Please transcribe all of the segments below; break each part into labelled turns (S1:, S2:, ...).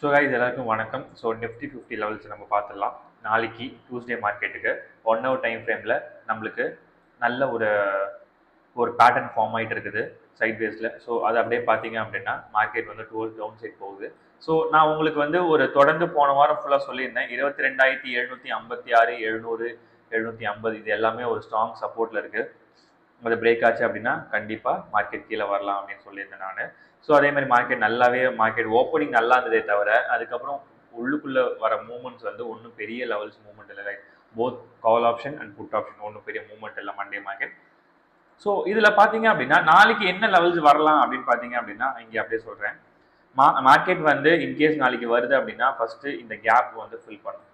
S1: So guys எல்லாருக்கும் வணக்கம். So Nifty 50 levels நம்ம பார்த்துடலாம். நாளைக்கு டியூஸ்டே மார்க்கெட்டுக்கு 1 ஹவர் டைம் ஃப்ரேமில் நம்மளுக்கு நல்ல ஒரு ஒரு பேட்டர்ன் ஃபார்ம் ஆகிட்டு இருக்குது சைட் பேஸில். ஸோ அதை அப்படியே பார்த்தீங்க அப்படின்னா மார்க்கெட் வந்து டுவர்ஸ் டவுன் சைட் போகுது. ஸோ நான் உங்களுக்கு வந்து ஒரு தொடர்ந்து போன வாரம் ஃபுல்லாக சொல்லியிருந்தேன் 22,756 700 750 இது எல்லாமே ஒரு ஸ்ட்ராங் சப்போர்ட்டில் இருக்குது. அது பிரேக் ஆச்சு அப்படின்னா கண்டிப்பாக மார்க்கெட் கீழே வரலாம் அப்படின்னு சொல்லியிருந்தேன் நான். ஸோ அதே மாதிரி மார்க்கெட் ஓப்பனிங் நல்லா இருந்ததே தவிர அதுக்கப்புறம் உள்ளுக்குள்ளே வர மூவ்மெண்ட்ஸ் வந்து ஒன்றும் பெரிய லெவல்ஸ் மூவ்மெண்ட் இல்லை. Both call option and put option ஒன்றும் பெரிய மூவ்மெண்ட் இல்லை மண்டே மார்க்கெட். ஸோ இதில் பார்த்தீங்க அப்படின்னா நாளைக்கு என்ன லெவல்ஸ் வரலாம் அப்படின்னு பார்த்தீங்க அப்படின்னா இங்கே அப்படியே சொல்கிறேன். மார்க்கெட் வந்து இன்கேஸ் நாளைக்கு வருது அப்படின்னா ஃபஸ்ட்டு இந்த கேப் வந்து ஃபில் பண்ணும்.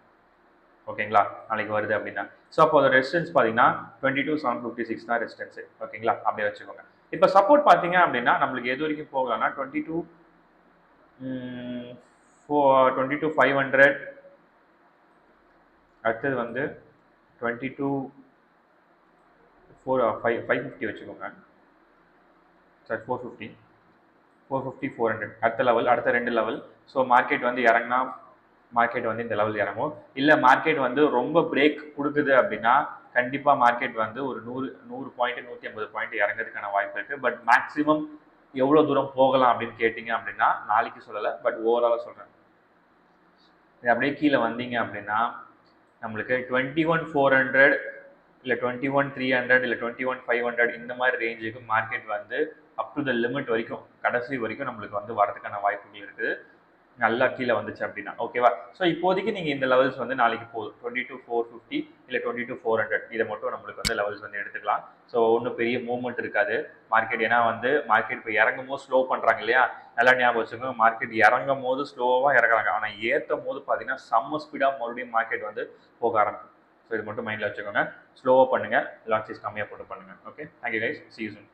S1: ஓகேங்களா, நாளைக்கு வருது அப்படின்னா. ஸோ அப்போ அதோட ரெசிஸ்டன்ஸ் பார்த்தீங்கன்னா 22,756 தான் ரெசிஸ்டன்ஸ். ஓகேங்களா, அப்படியே வச்சுக்கோங்க. இப்போ சப்போர்ட் பார்த்தீங்க அப்படின்னா நம்மளுக்கு எது வரைக்கும் போகலாம்னா 22,500, அடுத்தது வந்து 550 வச்சுக்கோங்க. சாரி 450, 400 அடுத்த லெவல், அடுத்த 2 லெவல். ஸோ மார்க்கெட் வந்து இறங்கினா மார்க்கெட் வந்து இந்த லெவல் இறங்கும். இல்லை மார்க்கெட் வந்து ரொம்ப பிரேக் கொடுக்குது அப்படின்னா கண்டிப்பாக மார்க்கெட் வந்து ஒரு 100 பாயிண்ட் 150 பாயிண்ட் இறங்குறதுக்கான வாய்ப்பு இருக்குது. பட் மேக்ஸிமம் எவ்வளோ தூரம் போகலாம் அப்படின்னு கேட்டிங்க அப்படின்னா நாளைக்கு சொல்லலை, பட் ஓவராலாக சொல்கிறேன். அப்படியே கீழே வந்தீங்க அப்படின்னா நம்மளுக்கு 21,400 இல்லை 21,300 இல்லை 21,500 இந்த மாதிரி ரேஞ்சுக்கு மார்க்கெட் வந்து அப் டு த லிமிட் வரைக்கும் கடைசி வரைக்கும் நம்மளுக்கு வந்து வரதுக்கான வாய்ப்புகள் இருக்குது நல்லா கீழே வந்துச்சு அப்படின்னா. ஓகேவா, ஸோ இப்போதைக்கு நீங்கள் இந்த லெவல்ஸ் வந்து நாளைக்கு போதும் 22,450 இல்லை 22,400 இதை மட்டும் நம்மளுக்கு வந்து லெவல்ஸ் வந்து எடுத்துக்கலாம். ஸோ ஒன்றும் பெரிய மூவ்மெண்ட் இருக்காது மார்க்கெட். ஏன்னா வந்து மார்க்கெட் இப்போ இறங்கும் போது ஸ்லோ பண்ணுறாங்க இல்லையா, நல்லா ஞாபகம் வச்சுக்கோங்க. மார்க்கெட் இறங்கும் போது ஸ்லோவாக இறங்குறாங்க, ஆனால் ஏற்றும் போது பார்த்தீங்கன்னா செம்ம ஸ்பீடாக மறுபடியும் மார்க்கெட் வந்து போக ஆரம்பிக்கும். ஸோ இது மட்டும் மைண்டில் வச்சுக்கோங்க. ஸ்லோவாக பண்ணுங்கள், லாட் சைஸ் கம்மியாக போட்டு பண்ணுங்கள். Okay, thank you guys, see you soon.